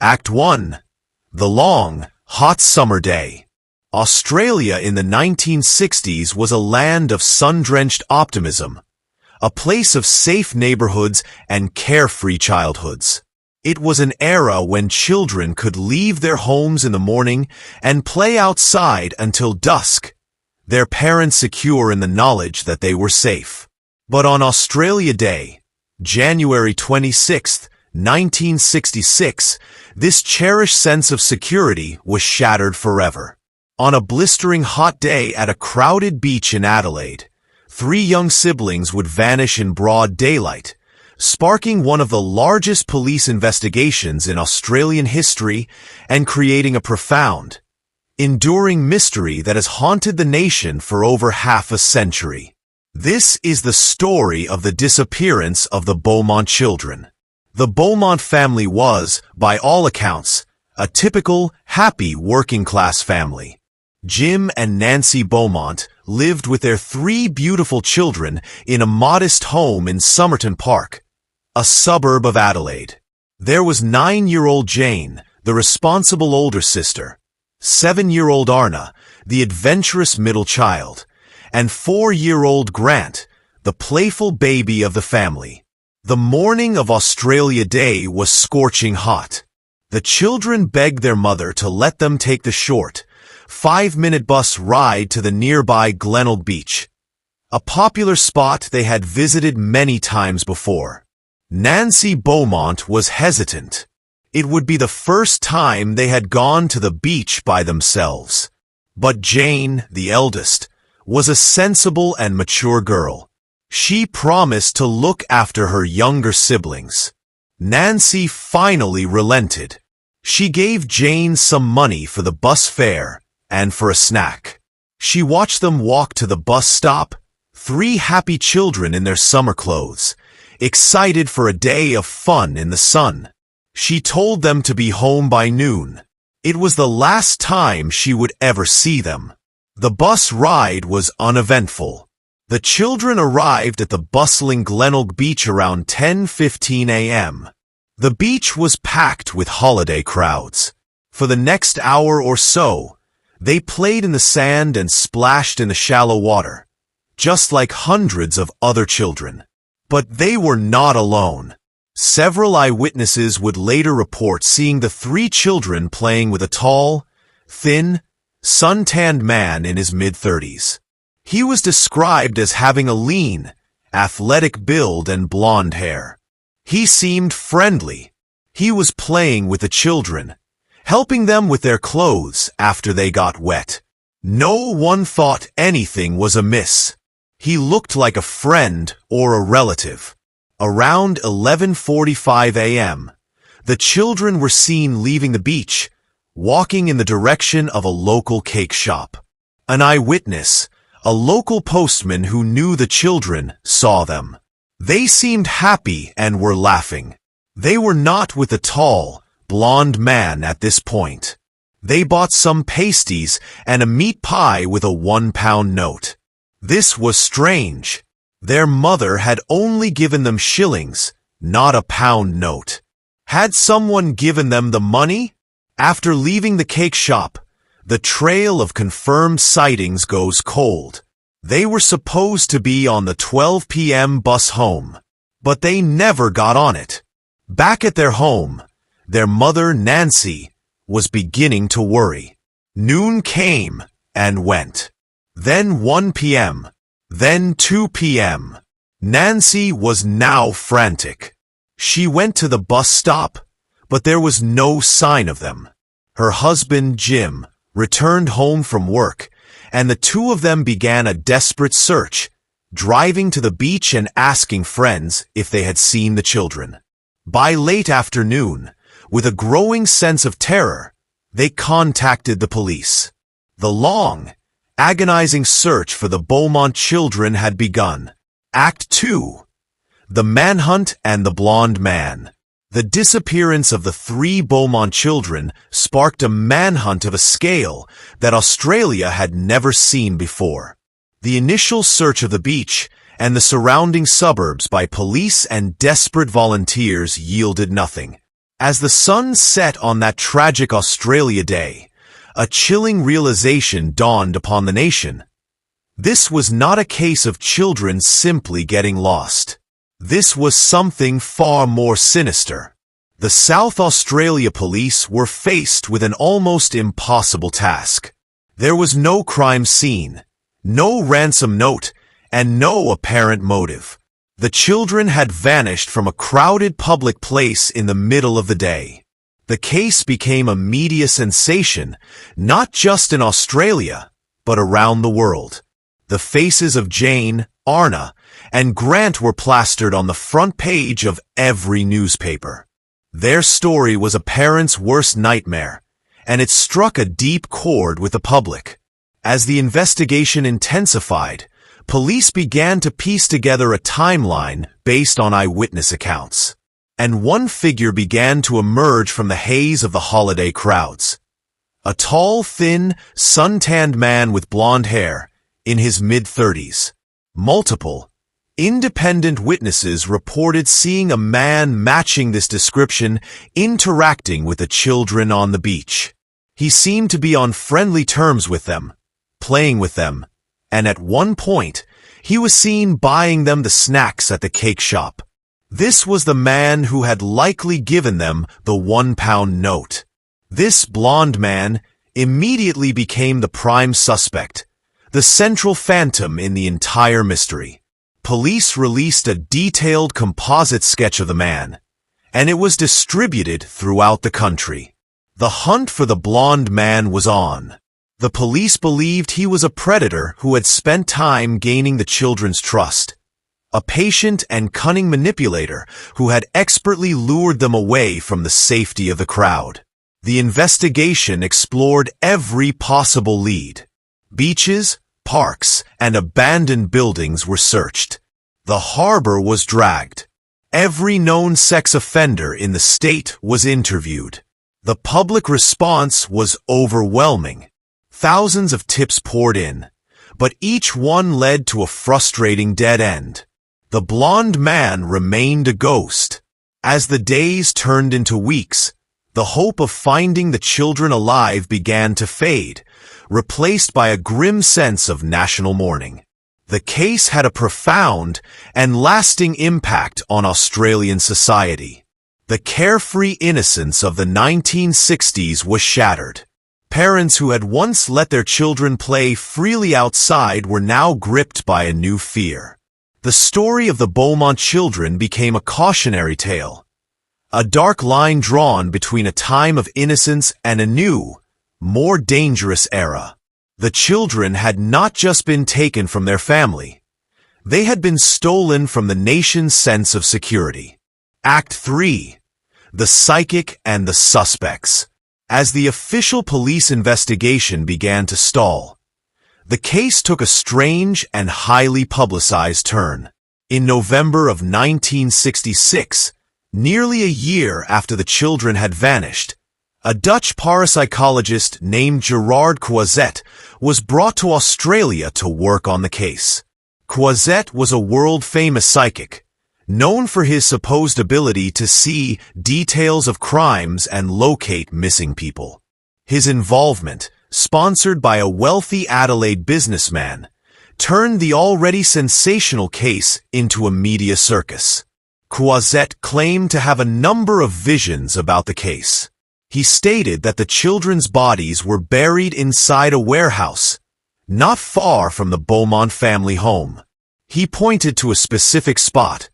Act 1. The long, hot summer day. Australia in the 1960s was a land of sun-drenched optimism, a place of safe neighborhoods and carefree childhoods. It was an era when children could leave their homes in the morning and play outside until dusk, their parents secure in the knowledge that they were safe. But on Australia Day, January 26, 1966, this cherished sense of security was shattered forever. On a blistering hot day at a crowded beach in Adelaide, 3 young siblings would vanish in broad daylight, sparking one of the largest police investigations in Australian history and creating a profound, enduring mystery that has haunted the nation for over half a century. This is the story of the disappearance of the Beaumont children. The Beaumont family was, by all accounts, a typical, happy working-class family. Jim and Nancy Beaumont lived with their 3 beautiful children in a modest home in Somerton Park, a suburb of Adelaide. There was 9-year-old Jane, the responsible older sister, 7-year-old Arnna, the adventurous middle child, and 4-year-old Grant, the playful baby of the family. The morning of Australia Day was scorching hot. The children begged their mother to let them take the short, 5-minute bus ride to the nearby Glenelg Beach, a popular spot they had visited many times before. Nancy Beaumont was hesitant. It would be the first time they had gone to the beach by themselves. But Jane, the eldest, was a sensible and mature girl. She promised to look after her younger siblings. Nancy finally relented. She gave Jane some money for the bus fare and for a snack. She watched them walk to the bus stop, 3 happy children in their summer clothes, excited for a day of fun in the sun. She told them to be home by noon. It was the last time she would ever see them. The bus ride was uneventful. The children arrived at the bustling Glenelg Beach around 10:15 a.m. The beach was packed with holiday crowds. For the next hour or so, they played in the sand and splashed in the shallow water, just like hundreds of other children. But they were not alone. Several eyewitnesses would later report seeing the 3 children playing with a tall, thin, sun-tanned man in his mid-30s. He was described as having a lean, athletic build and blonde hair. He seemed friendly. He was playing with the children, helping them with their clothes after they got wet. No one thought anything was amiss. He looked like a friend or a relative. Around 11:45 a.m., the children were seen leaving the beach, walking in the direction of a local cake shop. An eyewitness, a local postman who knew the children, saw them. They seemed happy and were laughing. They were not with the tall, blonde man at this point. They bought some pasties and a meat pie with a 1-pound note. This was strange. Their mother had only given them shillings, not a pound note. Had someone given them the money? After leaving the cake shop, the trail of confirmed sightings goes cold. They were supposed to be on the 12 p.m. bus home, but they never got on it. Back at their home, their mother, Nancy, was beginning to worry. Noon came and went. Then 1 p.m., then 2 p.m. Nancy was now frantic. She went to the bus stop, but there was no sign of them. Her husband, Jim, returned home from work, and the 2 of them began a desperate search, driving to the beach and asking friends if they had seen the children. By late afternoon, with a growing sense of terror, they contacted the police. The long, agonizing search for the Beaumont children had begun. Act 2. The Manhunt and the Blonde Man. The disappearance of the 3 Beaumont children sparked a manhunt of a scale that Australia had never seen before. The initial search of the beach and the surrounding suburbs by police and desperate volunteers yielded nothing. As the sun set on that tragic Australia day, a chilling realization dawned upon the nation. This was not a case of children simply getting lost. This was something far more sinister. The South Australia police were faced with an almost impossible task. There was no crime scene, no ransom note, and no apparent motive. The children had vanished from a crowded public place in the middle of the day. The case became a media sensation, not just in Australia, but around the world. The faces of Jane, Arnna, and Grant were plastered on the front page of every newspaper. Their story was a parent's worst nightmare, and it struck a deep chord with the public. As the investigation intensified, police began to piece together a timeline based on eyewitness accounts. And one figure began to emerge from the haze of the holiday crowds. A tall, thin, sun-tanned man with blonde hair, in his mid-30s. Multiple, independent witnesses reported seeing a man matching this description interacting with the children on the beach. He seemed to be on friendly terms with them, playing with them, and at one point, he was seen buying them the snacks at the cake shop. This was the man who had likely given them the £1 note. This blonde man immediately became the prime suspect, the central phantom in the entire mystery. Police released a detailed composite sketch of the man, and it was distributed throughout the country. The hunt for the blonde man was on. The police believed he was a predator who had spent time gaining the children's trust, a patient and cunning manipulator who had expertly lured them away from the safety of the crowd. The investigation explored every possible lead. Beaches, parks, and abandoned buildings were searched. The harbor was dragged. Every known sex offender in the state was interviewed. The public response was overwhelming. Thousands of tips poured in, but each one led to a frustrating dead end. The blonde man remained a ghost. As the days turned into weeks, the hope of finding the children alive began to fade, replaced by a grim sense of national mourning. The case had a profound and lasting impact on Australian society. The carefree innocence of the 1960s was shattered. Parents who had once let their children play freely outside were now gripped by a new fear. The story of the Beaumont children became a cautionary tale, a dark line drawn between a time of innocence and a new, more dangerous era. The children had not just been taken from their family. They had been stolen from the nation's sense of security. Act 3. The Psychic and the Suspects. As the official police investigation began to stall, the case took a strange and highly publicized turn. In November of 1966, nearly a year after the children had vanished, a Dutch parapsychologist named Gerard Croiset was brought to Australia to work on the case. Croiset was a world-famous psychic, known for his supposed ability to see details of crimes and locate missing people. His involvement, sponsored by a wealthy Adelaide businessman, turned the already sensational case into a media circus. Croiset claimed to have a number of visions about the case. He stated that the children's bodies were buried inside a warehouse, not far from the Beaumont family home. He pointed to a specific spot,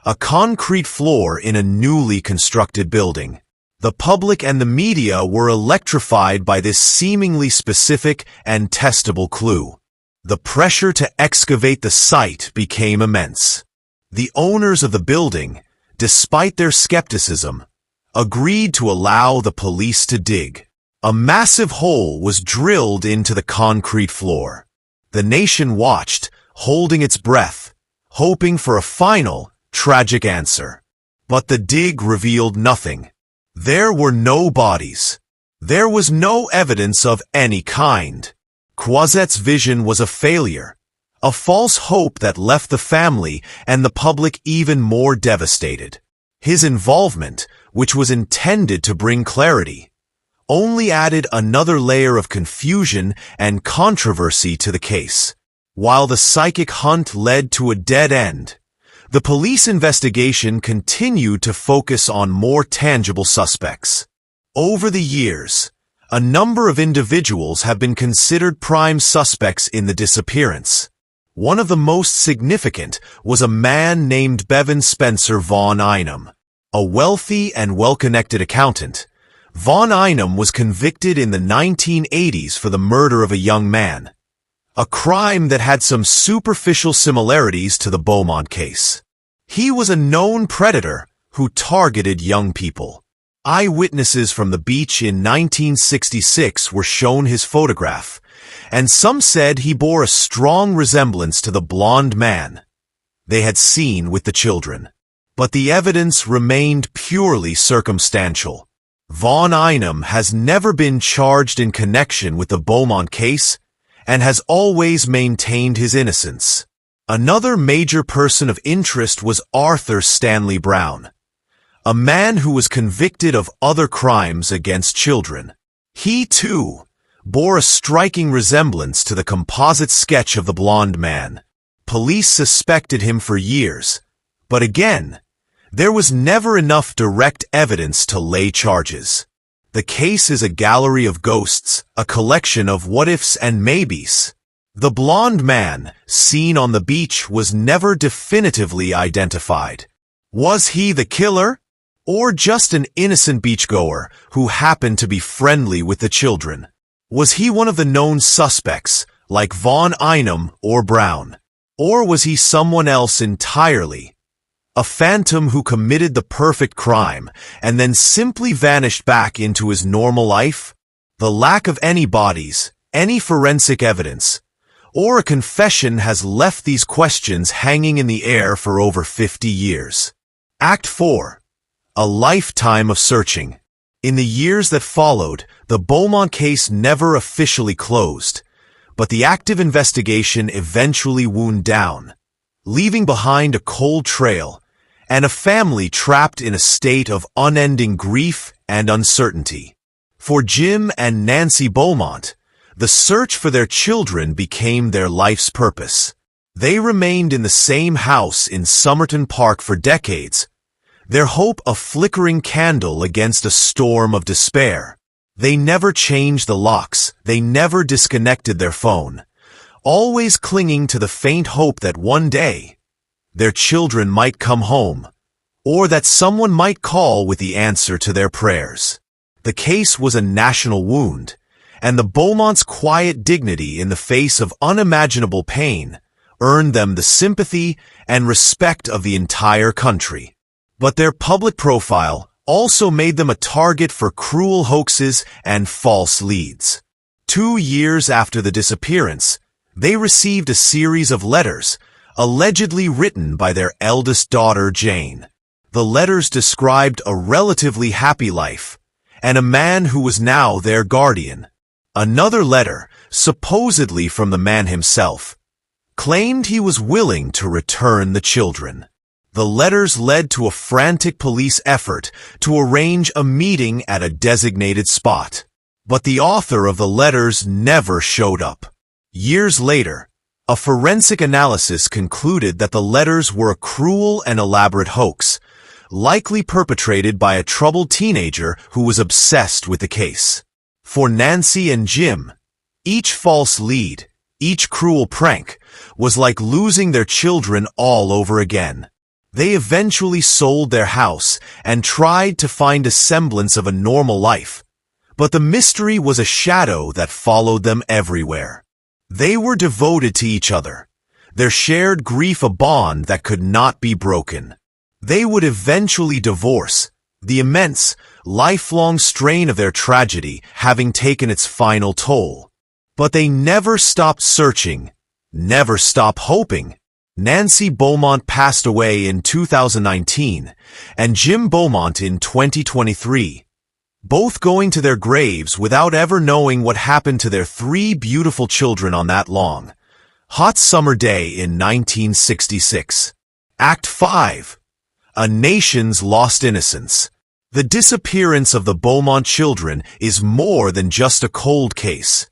a concrete floor in a newly constructed building. The public and the media were electrified by this seemingly specific and testable clue. The pressure to excavate the site became immense. The owners of the building, despite their skepticism, agreed to allow the police to dig. A massive hole was drilled into the concrete floor. The nation watched, holding its breath, hoping for a final, tragic answer. But the dig revealed nothing. There were no bodies. There was no evidence of any kind. Croiset's vision was a failure, a false hope that left the family and the public even more devastated. His involvement, which was intended to bring clarity, only added another layer of confusion and controversy to the case. While the psychic hunt led to a dead end, the police investigation continued to focus on more tangible suspects. Over the years, a number of individuals have been considered prime suspects in the disappearance. One of the most significant was a man named Bevan Spencer Von Einem. A wealthy and well-connected accountant, Von Einem was convicted in the 1980s for the murder of a young man, a crime that had some superficial similarities to the Beaumont case. He was a known predator who targeted young people. Eyewitnesses from the beach in 1966 were shown his photograph, and some said he bore a strong resemblance to the blonde man they had seen with the children. But the evidence remained purely circumstantial. Von Einem has never been charged in connection with the Beaumont case and has always maintained his innocence. Another major person of interest was Arthur Stanley Brown, a man who was convicted of other crimes against children. He, too, bore a striking resemblance to the composite sketch of the blonde man. Police suspected him for years, but again, there was never enough direct evidence to lay charges. The case is a gallery of ghosts, a collection of what-ifs and maybes. The blonde man, seen on the beach, was never definitively identified. Was he the killer, or just an innocent beachgoer who happened to be friendly with the children? Was he one of the known suspects, like Von Einem or Brown? Or was he someone else entirely? A phantom who committed the perfect crime and then simply vanished back into his normal life? The lack of any bodies, any forensic evidence, or a confession has left these questions hanging in the air for over 50 years. Act 4. A lifetime of searching. In the years that followed, the Beaumont case never officially closed, but the active investigation eventually wound down, leaving behind a cold trail and a family trapped in a state of unending grief and uncertainty. For Jim and Nancy Beaumont, the search for their children became their life's purpose. They remained in the same house in Somerton Park for decades, their hope a flickering candle against a storm of despair. They never changed the locks, they never disconnected their phone, always clinging to the faint hope that one day, their children might come home, or that someone might call with the answer to their prayers. The case was a national wound, and the Beaumonts' quiet dignity in the face of unimaginable pain earned them the sympathy and respect of the entire country. But their public profile also made them a target for cruel hoaxes and false leads. 2 years after the disappearance, they received a series of letters, allegedly written by their eldest daughter, Jane. The letters described a relatively happy life, and a man who was now their guardian. Another letter, supposedly from the man himself, claimed he was willing to return the children. The letters led to a frantic police effort to arrange a meeting at a designated spot. But the author of the letters never showed up. Years later, a forensic analysis concluded that the letters were a cruel and elaborate hoax, likely perpetrated by a troubled teenager who was obsessed with the case. For Nancy and Jim, each false lead, each cruel prank, was like losing their children all over again. They eventually sold their house and tried to find a semblance of a normal life, but the mystery was a shadow that followed them everywhere. They were devoted to each other, their shared grief a bond that could not be broken. They would eventually divorce, the immense, lifelong strain of their tragedy having taken its final toll. But they never stopped searching, never stopped hoping. Nancy Beaumont passed away in 2019, and Jim Beaumont in 2023, both going to their graves without ever knowing what happened to their 3 beautiful children on that long, hot summer day in 1966. Act 5. A Nation's Lost Innocence. The disappearance of the Beaumont children is more than just a cold case.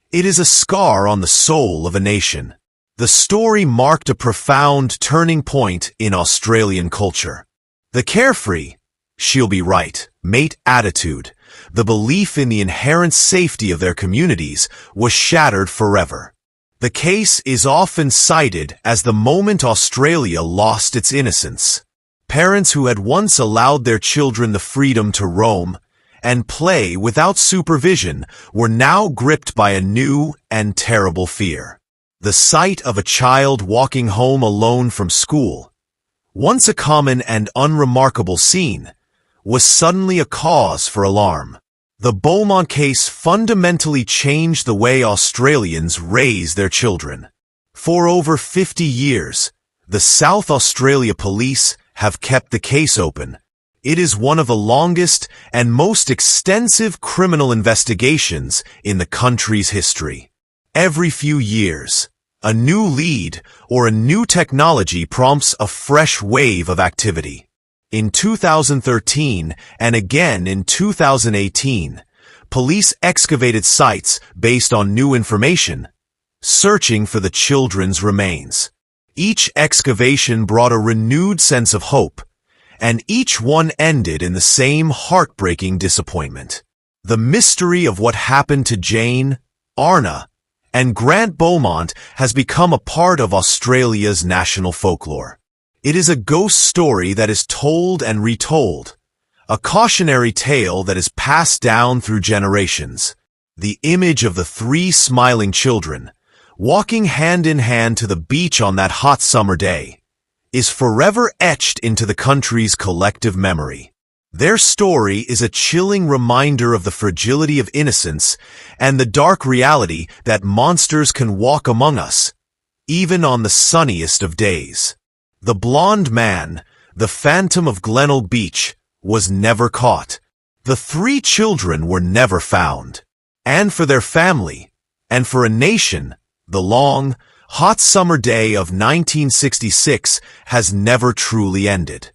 It is a scar on the soul of a nation. The story marked a profound turning point in Australian culture. The carefree, she'll be right, mate attitude, the belief in the inherent safety of their communities, was shattered forever. The case is often cited as the moment Australia lost its innocence. Parents who had once allowed their children the freedom to roam and play without supervision were now gripped by a new and terrible fear. The sight of a child walking home alone from school, once a common and unremarkable scene, was suddenly a cause for alarm. The Beaumont case fundamentally changed the way Australians raise their children. For over 50 years, the South Australia Police have kept the case open. It is one of the longest and most extensive criminal investigations in the country's history. Every few years, a new lead or a new technology prompts a fresh wave of activity. In 2013 and again in 2018, police excavated sites based on new information, searching for the children's remains. Each excavation brought a renewed sense of hope, and each one ended in the same heartbreaking disappointment. The mystery of what happened to Jane, Arnna, and Grant Beaumont has become a part of Australia's national folklore. It is a ghost story that is told and retold, a cautionary tale that is passed down through generations. The image of the three smiling children, walking hand in hand to the beach on that hot summer day, is forever etched into the country's collective memory. Their story is a chilling reminder of the fragility of innocence and the dark reality that monsters can walk among us, even on the sunniest of days. The blonde man, the phantom of Glenelg Beach, was never caught. The three children were never found. And for their family, and for a nation, the long, hot summer day of 1966 has never truly ended.